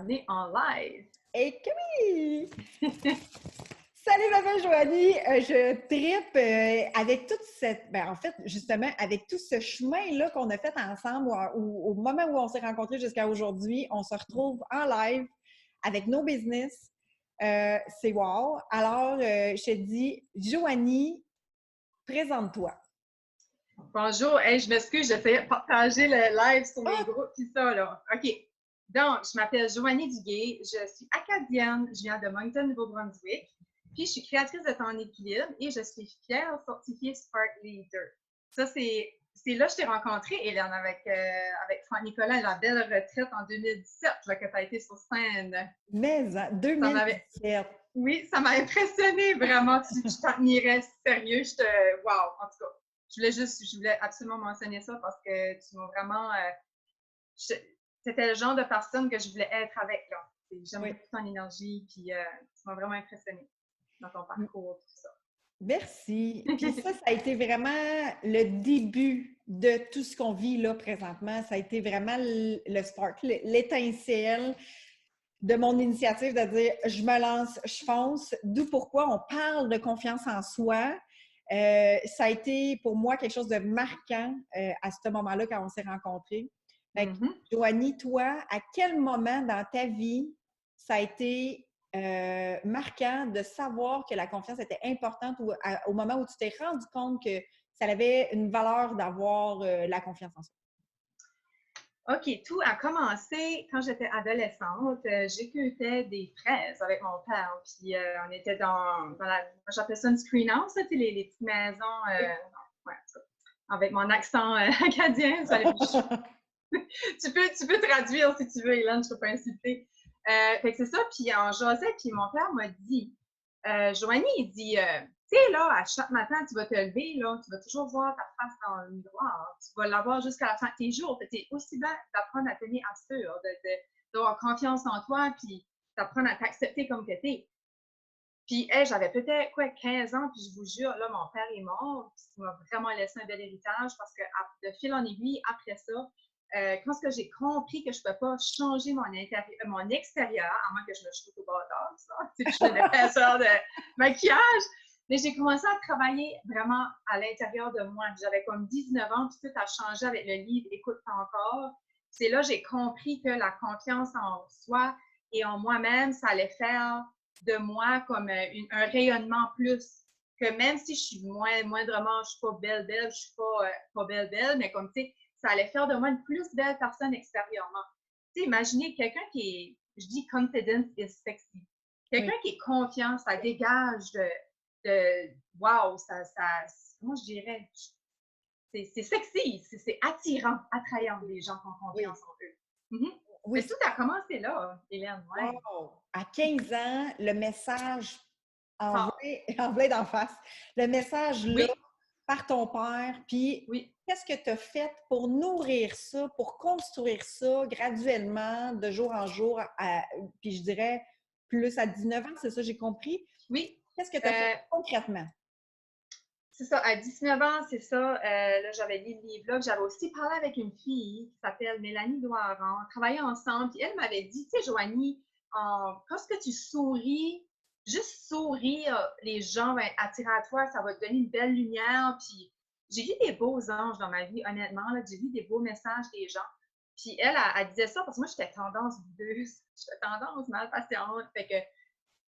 On est en live. Et oui! Salut ma belle Joanie! Je trippe avec toute cette... en fait, justement, avec tout ce chemin-là qu'on a fait ensemble au moment où on s'est rencontrés jusqu'à aujourd'hui, on se retrouve en live avec nos business. C'est wow! Alors, je te dis, Joanie, présente-toi. Bonjour. Hey, je m'excuse, j'essayais de partager le live sur mes Ah! groupes puis ça, là. OK. Donc, je m'appelle Joanie Duguay, je suis acadienne, je viens de Moncton, Nouveau-Brunswick, puis je suis créatrice de temps équilibre et je suis fière certifiée Spark Leader. Ça, c'est là que je t'ai rencontrée, Hélène, avec Franck Nicolas, la belle retraite en 2017, là, que tu as été sur scène. Mais en Ça m'avait 2017. Oui, ça m'a impressionné vraiment. Je t'admirais sérieux. Wow, en tout cas. Je voulais absolument mentionner ça parce que tu m'as vraiment. C'était le genre de personne que je voulais être avec, là. J'aime Oui. beaucoup ton énergie, puis tu m'as vraiment impressionné dans ton parcours, tout ça. Merci. Puis ça a été vraiment le début de tout ce qu'on vit là présentement. Ça a été vraiment le spark, l'étincelle de mon initiative de dire je me lance, je fonce. D'où pourquoi on parle de confiance en soi. Ça a été pour moi quelque chose de marquant à ce moment-là quand on s'est rencontrés. Fait que, Joanie, toi, à quel moment dans ta vie ça a été marquant de savoir que la confiance était importante au moment où tu t'es rendu compte que ça avait une valeur d'avoir la confiance en soi? OK, tout a commencé quand j'étais adolescente. J'écoutais des fraises avec mon père. Puis on était dans la. J'appelle ça une screen house, là, les petites maisons. Ouais, avec mon accent acadien. Tu peux traduire si tu veux, Hélène, je ne peux pas insulter. Fait que c'est ça. Puis on jasait, puis mon père m'a dit Joanie, il dit tu sais, là, à chaque matin, tu vas te lever, là, tu vas toujours voir ta face dans le miroir. Tu vas l'avoir jusqu'à la fin de tes jours. C'est aussi bien d'apprendre à tenir assure, d'avoir confiance en toi, puis d'apprendre à t'accepter comme que t'es. Puis, hey, j'avais peut-être, 15 ans, puis je vous jure, là, mon père est mort, puis il m'a vraiment laissé un bel héritage parce que, de fil en aiguille, après ça, quand j'ai compris que je ne peux pas changer mon extérieur, à moins que je me shoot au bâtard, ça, je suis une épaisseur de maquillage, mais j'ai commencé à travailler vraiment à l'intérieur de moi. J'avais comme 19 ans, puis tout a changé avec le livre Écoute encore. C'est là que j'ai compris que la confiance en soi et en moi-même, ça allait faire de moi comme un rayonnement plus. Que même si je suis moindrement, je suis pas belle, je suis pas belle, mais comme tu sais, ça allait faire de moi une plus belle personne extérieurement. Tu sais, imaginez quelqu'un qui est, je dis confidence is sexy. Quelqu'un qui est confiant, ça dégage de wow, comment je dirais? C'est sexy, c'est attirant, attrayant les gens qui ont confiance en eux. Oui, Mais tout a commencé là, Hélène, ouais. wow! À 15 ans, le message Ah, envoyé d'en face, le message là, oui, par ton père, puis oui. qu'est-ce que tu as fait pour nourrir ça, pour construire ça graduellement, de jour en jour, puis je dirais plus à 19 ans, c'est ça, j'ai compris. Oui, Qu'est-ce que tu as fait concrètement? c'est ça. À 19 ans, c'est ça. Là, j'avais lu le livre-là. J'avais aussi parlé avec une fille qui s'appelle Mélanie Doiron. On travaillait ensemble. Puis elle m'avait dit, tu sais, Joanie, quand tu souris, juste sourire, les gens vont être attirés à toi, ça va te donner une belle lumière. Puis j'ai vu des beaux anges dans ma vie, honnêtement. Là, j'ai vu des beaux messages des gens. Puis elle disait ça parce que moi, j'étais tendance boudeuse. J'étais tendance mal patiente. Fait que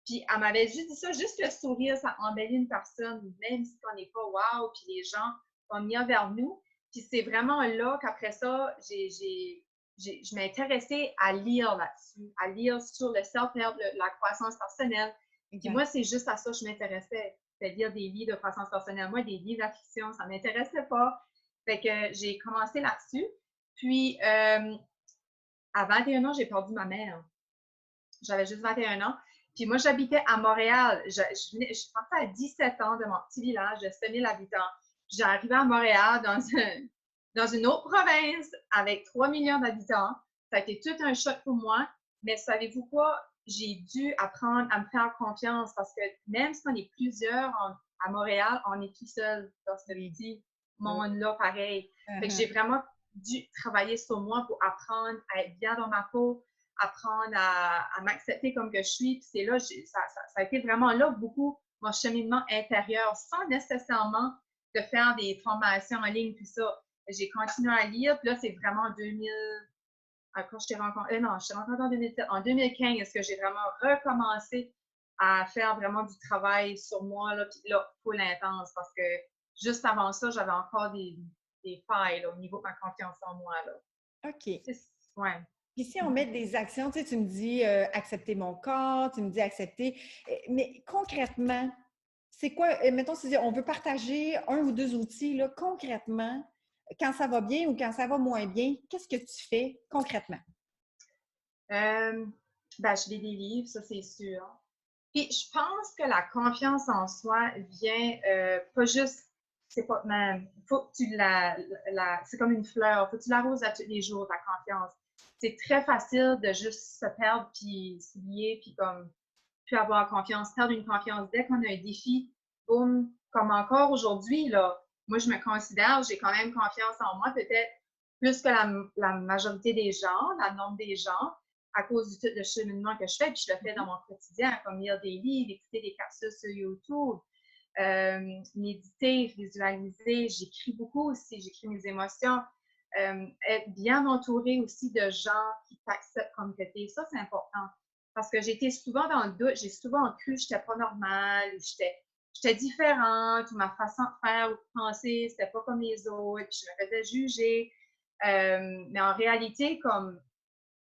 puis elle m'avait juste dit ça, juste le sourire, ça embellit une personne, même si on n'est pas wow, puis les gens sont mis vers nous. Puis c'est vraiment là qu'après ça, je m'ai intéressée à lire là-dessus, à lire sur le self-help, la croissance personnelle. Puis Exact. moi, c'est juste à ça que je m'intéressais, c'est lire des livres de croissance personnelle. Moi, des livres de fiction, ça ne m'intéressait pas. Fait que j'ai commencé là-dessus. Puis, à 21 ans, j'ai perdu ma mère. J'avais juste 21 ans. Puis moi, j'habitais à Montréal. Je partais à 17 ans de mon petit village de 7000 habitants. J'ai arrivé à Montréal dans une autre province avec 3 millions d'habitants. Ça a été tout un choc pour moi. Mais savez-vous quoi? J'ai dû apprendre à me faire confiance parce que même si on est plusieurs à Montréal, on est tout seul dans ce petit monde-là, pareil. Fait que j'ai vraiment dû travailler sur moi pour apprendre à être bien dans ma peau, apprendre à m'accepter comme que je suis. Puis c'est là, ça a été vraiment là beaucoup mon cheminement intérieur, sans nécessairement de faire des formations en ligne, puis ça. J'ai continué à lire, puis là, c'est vraiment en 2000, quand je t'ai rencontré, non, je t'ai rencontré en 2007, en 2015, est-ce que j'ai vraiment recommencé à faire vraiment du travail sur moi, là, puis là, full intense, parce que juste avant ça, j'avais encore des failles là, au niveau de ma confiance en moi. Là. OK. Ouais. Puis si on met des actions, tu sais, tu me dis accepter mon corps, tu me dis accepter, mais concrètement, c'est quoi, mettons, si on veut partager un ou deux outils, là, concrètement, quand ça va bien ou quand ça va moins bien, qu'est-ce que tu fais concrètement? Je lis des livres, ça c'est sûr. Puis je pense que la confiance en soi vient pas juste, c'est pas même, faut que tu c'est comme une fleur, faut que tu l'arroses à tous les jours, ta confiance. C'est très facile de juste se perdre puis s'oublier puis comme plus avoir confiance, perdre une confiance dès qu'on a un défi, boum, comme encore aujourd'hui là. Moi je me considère, j'ai quand même confiance en moi, peut-être plus que la majorité des gens, la norme des gens à cause du cheminement que je fais, puis je le fais dans mon quotidien, comme lire des livres, écouter des capsules sur YouTube, méditer, visualiser, j'écris beaucoup aussi, j'écris mes émotions, être bien entourée aussi de gens qui t'acceptent comme que t'es, ça c'est important, parce que j'étais souvent dans le doute, j'ai souvent cru que j'étais pas normale, ou j'étais différente, ou ma façon de faire ou de penser, c'était pas comme les autres, puis je me faisais juger, mais en réalité, comme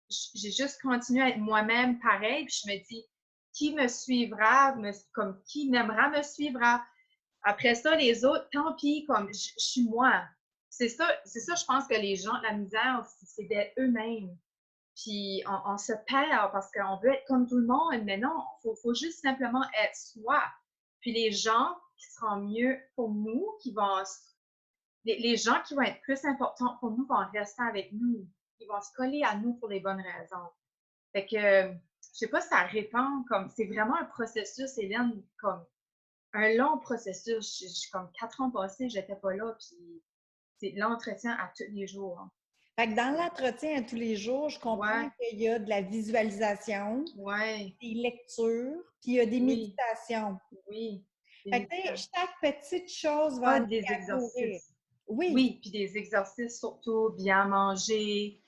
j'ai juste continué à être moi-même pareil, puis je me dis, qui me suivra, comme qui m'aimera me suivra. Après ça, les autres, tant pis, comme je suis moi. C'est ça, je pense que les gens, la misère, c'est d'être eux-mêmes. Puis on se perd parce qu'on veut être comme tout le monde, mais non, faut juste simplement être soi. Puis les gens qui seront mieux pour nous, les gens qui vont être plus importants pour nous vont rester avec nous. Ils vont se coller à nous pour les bonnes raisons. Fait que, je sais pas si ça répond comme, c'est vraiment un processus, Hélène, comme un long processus. Comme 4 ans passés, j'étais pas là, puis c'est de l'entretien à tous les jours. Hein. Fait que dans l'entretien à tous les jours, je comprends Ouais, qu'il y a de la visualisation, ouais, des lectures, puis il y a des oui, méditations. oui. Des Fait que, tu sais, méditations. chaque petite chose va Ah, amener des à courir. exercices. Oui, Oui, puis des exercices surtout, bien manger.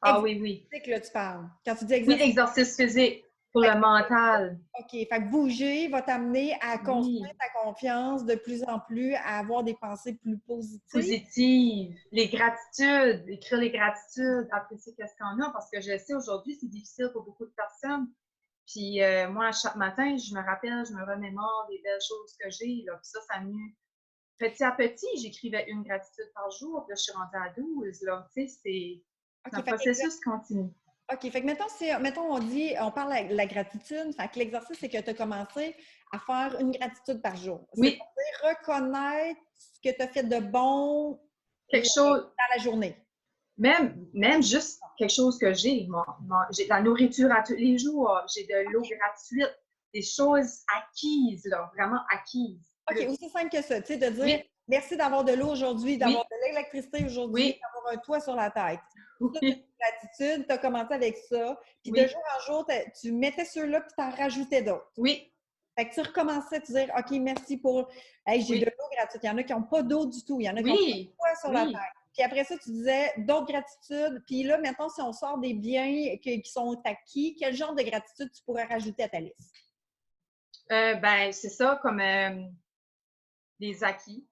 Ah exercice oui, oui. physique, là, tu parles. Quand tu dis Oui, exercice, l'exercice physique pour fait le que mental. OK. Fait que bouger va t'amener à construire Oui. ta confiance de plus en plus, à avoir des pensées plus positives. Positive, les gratitudes, écrire les gratitudes, apprécier qu'est-ce qu'on a, parce que je sais aujourd'hui, c'est difficile pour beaucoup de personnes. Puis moi, chaque matin, je me rappelle, je me remémore des belles choses que j'ai, là, puis ça mieux. Petit à petit, j'écrivais une gratitude par jour, puis là, je suis rendue à 12, là, tu sais, c'est un OK. processus continu. OK. Fait que mettons, on parle de la gratitude. Fait que l'exercice, c'est que tu as commencé à faire une gratitude par jour. Oui, C'est-à-dire reconnaître ce que tu as fait de bon quelque chose, dans la journée. même juste quelque chose que j'ai. J'ai de la nourriture à tous les jours, j'ai de l'eau gratuite, des choses acquises, là, vraiment acquises. OK, Plus. aussi simple que ça, tu sais, de dire Oui, merci d'avoir de l'eau aujourd'hui, d'avoir oui, de l'électricité aujourd'hui, oui, d'avoir un toit sur la tête. Ça, c'est oui, une gratitude, tu as commencé avec ça. Puis de oui, jour en jour, tu mettais ceux-là, puis tu en rajoutais d'autres. oui, Fait que tu recommençais à te dire OK, merci pour. Hey, j'ai de oui, l'eau gratuite. Il y en a qui n'ont pas d'eau du tout. Il y en a qui n'ont pas de oui, toit sur la tête. oui. Puis après ça, tu disais d'autres gratitudes. Puis là, maintenant, si on sort des biens qui sont acquis, quel genre de gratitude tu pourrais rajouter à ta liste? C'est ça, comme des acquis.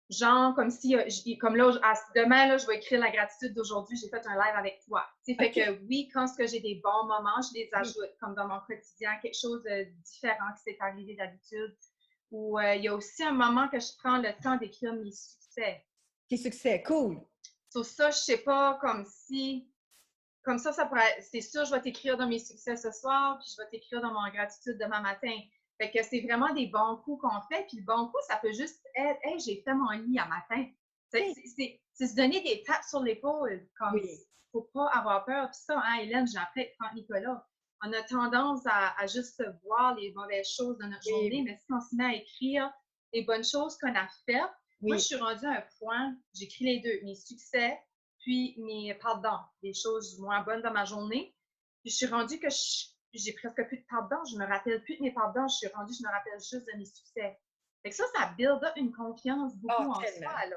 Genre, comme si, comme là, demain, là, je vais écrire la gratitude d'aujourd'hui, j'ai fait un live avec toi. Tu sais, fait OK. que oui, quand que j'ai des bons moments, je les Oui. ajoute, comme dans mon quotidien, quelque chose de différent qui s'est arrivé d'habitude. Ou il y a aussi un moment que je prends le temps d'écrire mes succès. Tes succès, cool. Sur ça, je sais pas, comme ça pourrait, c'est sûr, je vais t'écrire dans mes succès ce soir, puis je vais t'écrire dans mon gratitude demain matin. Fait que c'est vraiment des bons coups qu'on fait, puis le bon coup, ça peut juste être, hey, j'ai fait mon lit à matin. OK. C'est se donner des tapes sur l'épaule, comme, Oui. faut pas avoir peur. Puis ça, hein, Hélène, j'ai appris avec Franck Nicolas. On a tendance à juste voir les mauvaises choses de notre Oui, journée, oui. mais si on se met à écrire les bonnes choses qu'on a faites, moi, je Oui. suis rendue à un point, j'écris les deux, mes succès, puis mes pardons, des choses moins bonnes dans ma journée. Puis je suis rendue que j'ai presque plus de pardons. Je me rappelle plus de mes pardons. Je suis rendue, je me rappelle juste de mes succès. Fait que ça build up une confiance Ah, beaucoup en soi, tellement. là.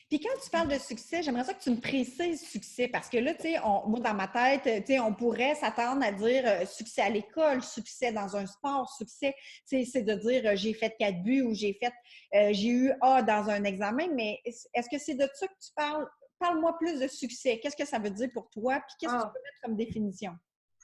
Puis quand tu parles de succès, j'aimerais ça que tu me précises succès, parce que là, tu sais, moi, dans ma tête, tu sais, on pourrait s'attendre à dire succès à l'école, succès dans un sport, succès, tu sais, c'est de dire j'ai fait 4 buts ou j'ai eu A dans un examen, mais est-ce que c'est de ça que tu parles? Parle-moi plus de succès. Qu'est-ce que ça veut dire pour toi? Puis qu'est-ce que tu Ah, peux mettre comme définition?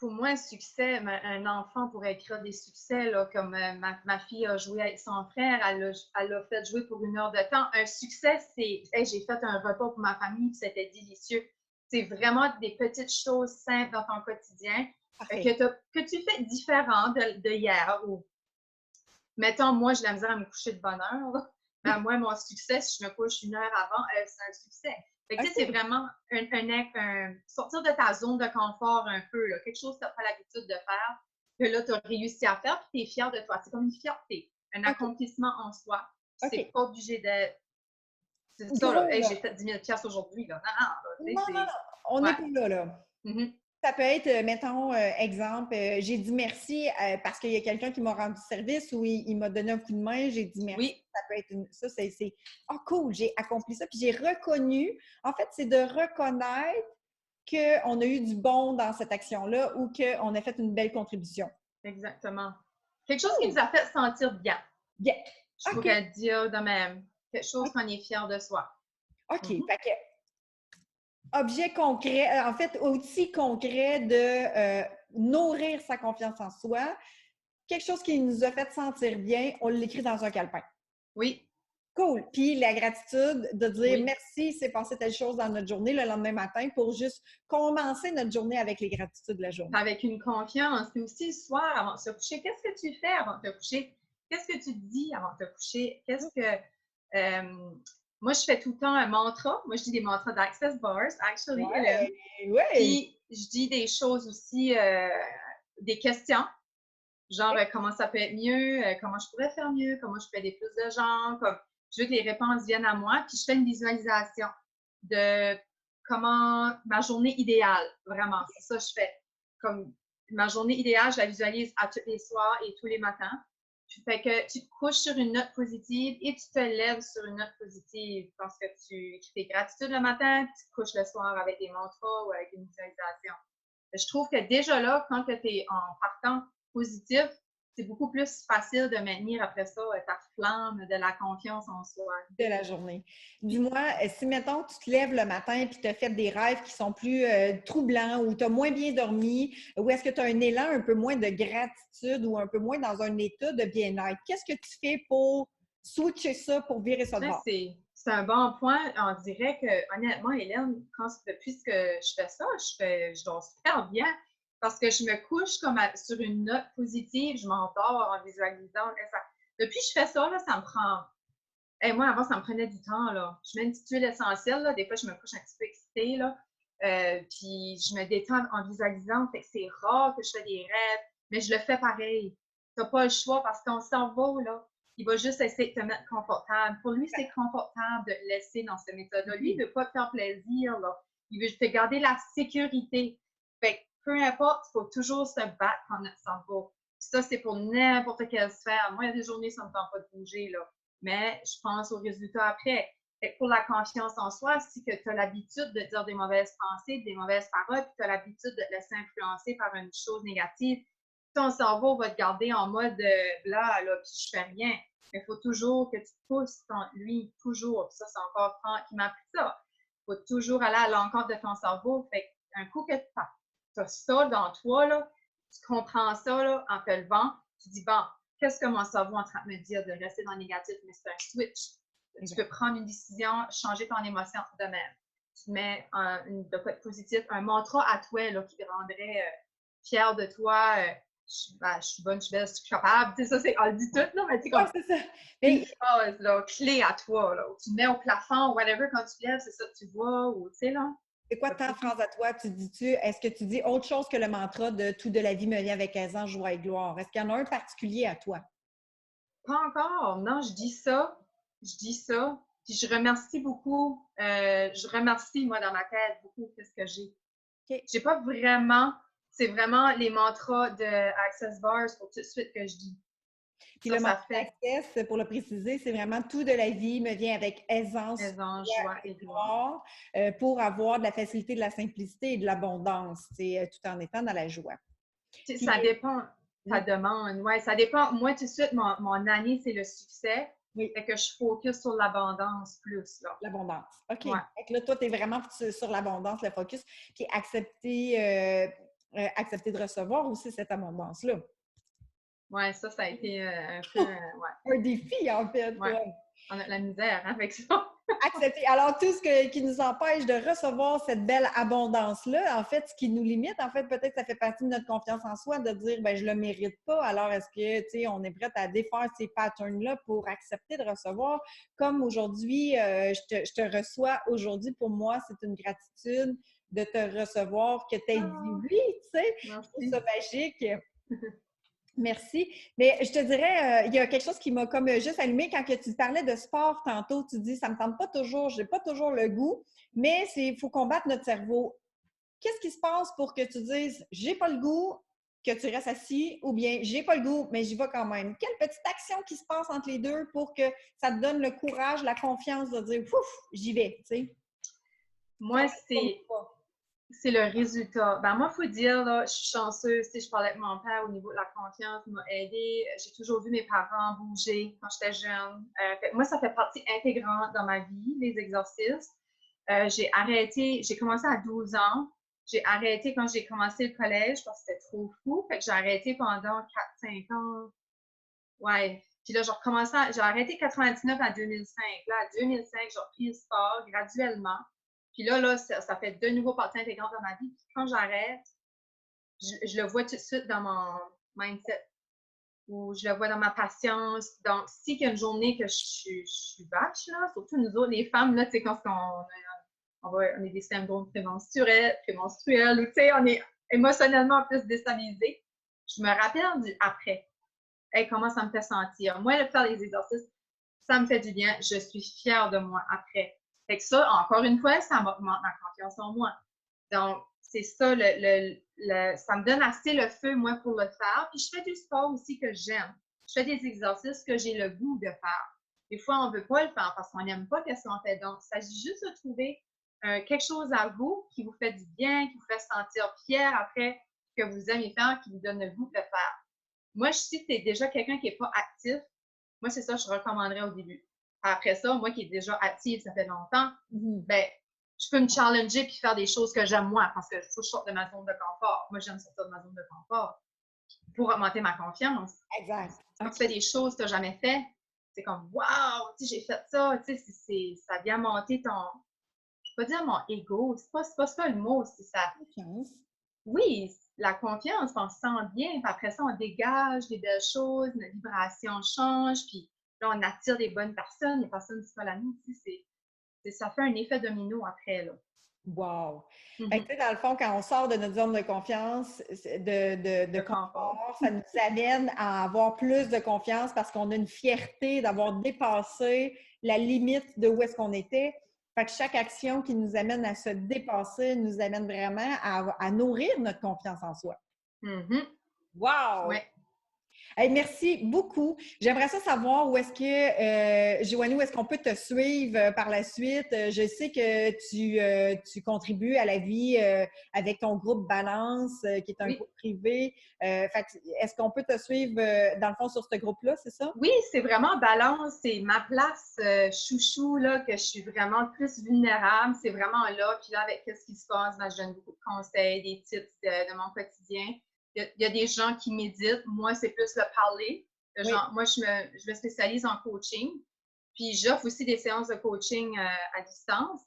pour moi, un succès, un enfant pourrait écrire des succès, là, comme ma fille a joué avec son frère, elle l'a fait jouer pour 1 heure de temps. Un succès, c'est hey, j'ai fait un repas pour ma famille, puis c'était délicieux. C'est vraiment des petites choses simples dans ton quotidien Parfait. que tu fais différent de hier. Ou, mettons, moi, j'ai la misère à me coucher de bonne heure. Là. Ben, moi, mon succès, si je me couche 1 heure avant, c'est un succès. Fait que, tu sais, c'est OK. vraiment sortir de ta zone de confort un peu, là, quelque chose que tu n'as pas l'habitude de faire, que là, tu as réussi à faire, puis tu es fier de toi. C'est comme une fierté, un OK. accomplissement en soi. C'est OK. pas obligé d'être. C'est ça, là. Gros, Hey, là. j'ai fait 10 000 aujourd'hui, là. Non, non, là, Non, tu sais, non, non. c'est. On n'est Ouais. pas là, là. Mhm. Ça peut être, mettons, exemple, j'ai dit merci parce qu'il y a quelqu'un qui m'a rendu service ou il m'a donné un coup de main, j'ai dit merci. Oui, Ça peut être ça, c'est oh cool, j'ai accompli ça. Puis j'ai reconnu, en fait, c'est de reconnaître qu'on a eu du bon dans cette action-là ou qu'on a fait une belle contribution. exactement. Quelque chose qui Cool. nous a fait sentir bien, Bien. je OK. pourrais dire de même. Quelque chose qu'on est fier de soi. OK. Mhm. Fait que objet concret, en fait, outil concret de nourrir sa confiance en soi, quelque chose qui nous a fait sentir bien, on l'écrit dans un calepin. Oui, Cool. Puis la gratitude de dire oui. merci, c'est passé telle chose dans notre journée le lendemain matin pour juste commencer notre journée avec les gratitudes de la journée. Avec une confiance. Puis aussi, le soir, avant de se coucher, qu'est-ce que tu fais avant de te coucher? Qu'est-ce que tu dis avant de te coucher? Qu'est-ce que. Moi, je fais tout le temps un mantra. Moi, je dis des mantras d'Access Bars, actually, Hélène. Ouais, ouais. Puis, je dis des choses aussi, des questions. Genre, comment ça peut être mieux? Comment je pourrais faire mieux? Comment je peux aider plus de gens? Comme, je veux que les réponses viennent à moi. Puis, je fais une visualisation de comment ma journée idéale, vraiment. C'est ça que je fais. Comme ma journée idéale, je la visualise à tous les soirs et tous les matins. Fait que tu te couches sur une note positive et tu te lèves sur une note positive parce que tu écris tes gratitudes le matin, puis tu te couches le soir avec des mantras ou avec une visualisation. Je trouve que déjà là, quand tu es en partant positif, c'est beaucoup plus facile de maintenir après ça ta flamme de la confiance en soi. De la journée. Puis, Dis-moi, si mettons, tu te lèves le matin et tu as fait des rêves qui sont plus troublants ou tu as moins bien dormi, ou est-ce que tu as un élan un peu moins de gratitude ou un peu moins dans un état de bien-être? Qu'est-ce que tu fais pour switcher ça, pour virer ça de bord? c'est un bon point. On dirait que, honnêtement, Hélène, depuis que je fais ça, je dors super bien parce que je me couche comme sur une note positive, je m'endors en visualisant. Depuis que je fais ça, là, ça me prend. Hey, moi, avant, ça me prenait du temps. Là. Je mets une petite huile essentielle. Là. Des fois, je me couche un petit peu excitée. Là. Puis, je me détends en visualisant. Fait que c'est rare que je fais des rêves, mais je le fais pareil. Tu n'as pas le choix parce que ton cerveau, là, il va juste essayer de te mettre confortable. Pour lui, c'est confortable de te laisser dans cette méthode-là. Lui, il ne veut pas te faire plaisir. Là. Il veut te garder la sécurité. Fait que peu importe, il faut toujours se battre dans notre cerveau. Ça, c'est pour n'importe quelle sphère. Moi, il y a des journées, ça ne me tente pas de bouger. Là. Mais je pense aux résultats après. Et pour la confiance en soi, si tu as l'habitude de dire des mauvaises pensées, des mauvaises paroles, puis tu as l'habitude de te laisser influencer par une chose négative, ton cerveau va te garder en mode bla, là, puis je fais rien. Mais il faut toujours que tu pousses lui, toujours. Puis ça, c'est encore Franck qui m'a appris ça. Il faut toujours aller à l'encontre de ton cerveau. Fait qu'un coup que tu as ça dans toi, là, tu comprends ça là, en te levant, tu dis, bon, qu'est-ce que mon cerveau est en train de me dire de rester dans le négatif, mais c'est un switch. Tu peux prendre une décision, changer ton émotion de même. Tu mets de quoi de positif, un mantra à toi là, qui te rendrait fier de toi. Je suis bonne, je suis belle, je suis capable. Tu sais, ça, c'est, on le dit tout, là, mais tu sais, Oui, comme c'est ça. une Mais phrase là, clé à toi, là, où tu mets au plafond, ou whatever, quand tu lèves, c'est ça que tu vois, ou tu sais, là. c'est quoi ta phrase à toi? Est-ce que tu dis autre chose que le mantra de tout de la vie me vient avec aisance, joie et gloire? Est-ce qu'il y en a un particulier à toi? Pas encore. Non, je dis ça. Je dis ça. Puis je remercie beaucoup, je remercie, moi, dans ma tête, beaucoup ce que j'ai. OK. J'ai pas vraiment, c'est vraiment les mantras de Access Bars pour tout de suite que je dis. Puis le Ça mantra fait d'Access, pour le préciser, c'est vraiment tout de la vie me vient avec aisance, aisance, joie joie et et gloire. gloire pour avoir de la facilité, de la simplicité et de l'abondance, tout en étant dans la joie. Tu sais, Puis, ça dépend, ta oui, demande. Ouais, ça dépend. Moi, tout de suite, mon année, c'est le succès. oui, Fait que je focus sur l'abondance plus, là. l'abondance. OK. Ouais. Fait que là, toi, tu es vraiment sur l'abondance, le focus, puis accepter de recevoir aussi cette abondance-là. Ouais, ça a été un peu, ouais. Un défi, en fait. Ouais. Ouais. On a de la misère, hein, avec ça. Accepter. Alors, tout qui nous empêche de recevoir cette belle abondance-là, en fait, ce qui nous limite, en fait, peut-être ça fait partie de notre confiance en soi, de dire, ben je le mérite pas. Alors, est-ce que, tu sais, on est prête à défaire ces patterns-là pour accepter de recevoir? Comme aujourd'hui, je te reçois aujourd'hui, pour moi, c'est une gratitude de te recevoir, que tu aies dit Ah, oui, tu sais. Je trouve ça merci. magique. Merci. Mais je te dirais, il y a quelque chose qui m'a comme juste allumé quand que tu parlais de sport tantôt. Tu dis, ça me tente pas toujours, j'ai pas toujours le goût, mais il faut combattre notre cerveau. Qu'est-ce qui se passe pour que tu dises, j'ai pas le goût, que tu restes assis, ou bien j'ai pas le goût, mais j'y vais quand même? Quelle petite action qui se passe entre les deux pour que ça te donne le courage, la confiance de dire, ouf, j'y vais, tu sais? Ça Moi, reste comme ça. c'est le résultat. Ben, moi, il faut dire, là, je suis chanceuse. Tu sais, je parlais avec mon père au niveau de la confiance, il m'a aidée. J'ai toujours vu mes parents bouger quand j'étais jeune. Moi, ça fait partie intégrante dans ma vie, les exercices. J'ai commencé à 12 ans. J'ai arrêté quand j'ai commencé le collège parce que c'était trop fou. Fait que j'ai arrêté pendant 4-5 ans. Ouais. Puis là, j'ai arrêté 99 à 2005. Là, à 2005, j'ai repris le sport graduellement. Puis là, ça fait de nouveau partie intégrante dans ma vie. Puis quand j'arrête, je le vois tout de suite dans mon mindset ou je le vois dans ma patience. Donc, si il y a une journée que je suis vache, là, surtout nous autres, les femmes, là, tu sais, quand on est des syndromes prémenstruels, ou tu sais, on est émotionnellement plus déstabilisés, je me rappelle du après. Hey, comment ça me fait sentir? Moi, de faire les exercices, ça me fait du bien. Je suis fière de moi après. Fait que ça, encore une fois, ça augmente ma confiance en moi. Donc, c'est ça, ça me donne assez le feu, moi, pour le faire. Puis, je fais du sport aussi que j'aime. Je fais des exercices que j'ai le goût de faire. Des fois, on ne veut pas le faire parce qu'on n'aime pas ce qu'on fait. Donc, il s'agit juste de trouver quelque chose à vous qui vous fait du bien, qui vous fait sentir fier après, que vous aimez faire, qui vous donne le goût de le faire. Moi, si tu es déjà quelqu'un qui n'est pas actif, moi, c'est ça que je recommanderais au début. Après ça, moi qui est déjà active, ça fait longtemps, ben, je peux me challenger puis faire des choses que j'aime moi parce que faut que je sorte de ma zone de confort. Moi, j'aime sortir de ma zone de confort pour augmenter ma confiance. Exact. Quand tu fais OK. des choses que tu n'as jamais fait, c'est comme waouh, j'ai fait ça, ça vient monter ton, je peux pas dire mon ego, c'est pas ça le mot, c'est ça. Confiance. Oui, la confiance, on se sent bien, puis après ça, on dégage des belles choses, notre vibration change, puis là, on attire des bonnes personnes, les personnes qui sont à nous, ça fait un effet domino après, là. Wow! Fait que, Mhm. tu sais, dans le fond, quand on sort de notre zone de confiance, de Le confort. confort, ça nous amène à avoir plus de confiance parce qu'on a une fierté d'avoir dépassé la limite de où est-ce qu'on était. Fait que chaque action qui nous amène à se dépasser nous amène vraiment à nourrir notre confiance en soi. Mhm. Wow! Ouais. Hey, merci beaucoup. J'aimerais ça savoir où est-ce que, Joanie, où est-ce qu'on peut te suivre par la suite? Je sais que tu contribues à la vie avec ton groupe Balance, qui est un Oui. groupe privé. Est-ce qu'on peut te suivre, dans le fond, sur ce groupe-là, c'est ça? Oui, c'est vraiment balance, c'est ma place chouchou, là, que je suis vraiment plus vulnérable. C'est vraiment là. Puis là, avec ce qui se passe, ben, je donne beaucoup de conseils, des tips de mon quotidien. Il y a des gens qui méditent. Moi, c'est plus le parler. Oui. Moi, je me spécialise en coaching. Puis, j'offre aussi des séances de coaching à distance.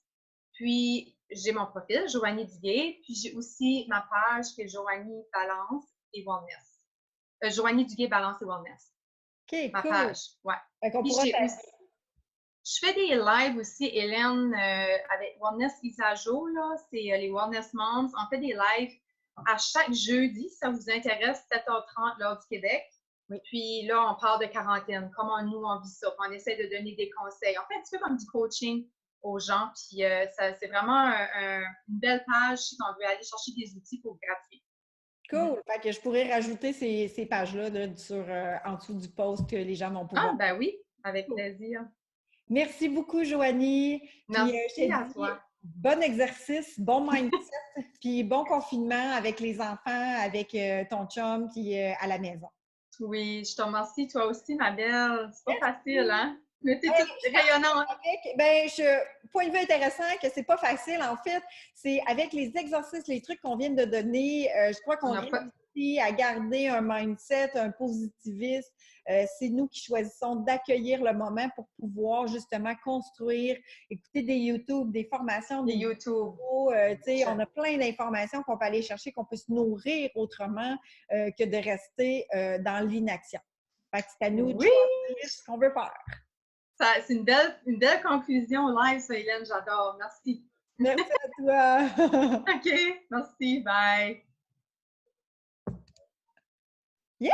Puis, j'ai mon profil, Joanie Duguay. Puis, j'ai aussi ma page qui est Joanie Balance et Wellness. Joanie Duguay Balance et Wellness. OK, Ma cool. page, ouais. Fait qu'on Puis pourra j'ai aussi, je fais des lives aussi, Hélène, avec Wellness Isajo, là, c'est les Wellness Moms. On fait des lives à chaque jeudi, si ça vous intéresse, 7h30 l'heure du Québec. Oui. Puis là, on parle de quarantaine, comment nous, on vit ça. On essaie de donner des conseils. On fait un petit peu comme du coaching aux gens. Puis c'est vraiment une belle page si on veut aller chercher des outils pour gratuit. Cool. Fait que je pourrais rajouter ces pages-là en dessous du post que les gens vont Ah, pouvoir. ben oui, avec Cool. plaisir. Merci beaucoup, Joanie. Puis je Merci à te dis, toi. bon exercice, bon mindset, puis bon confinement avec les enfants, avec ton chum, puis à la maison. Oui, je te remercie, toi aussi, ma belle. C'est pas facile, Merci. hein? Mais t'es Hey, toute rayonnante. point de vue intéressant que c'est pas facile, en fait, c'est avec les exercices, les trucs qu'on vient de donner, je crois On qu'on n'a pas. réussit à garder un mindset, un positivisme. C'est nous qui choisissons d'accueillir le moment pour pouvoir justement construire, écouter des YouTube, des formations, Et des YouTube. vidéos. On a plein d'informations qu'on peut aller chercher, qu'on peut se nourrir autrement que de rester dans l'inaction. Fait que c'est à nous de Oui! choisir ce qu'on veut faire. C'est une belle conclusion live, ça, Hélène. J'adore. Merci. Merci à toi. OK. Merci. Bye.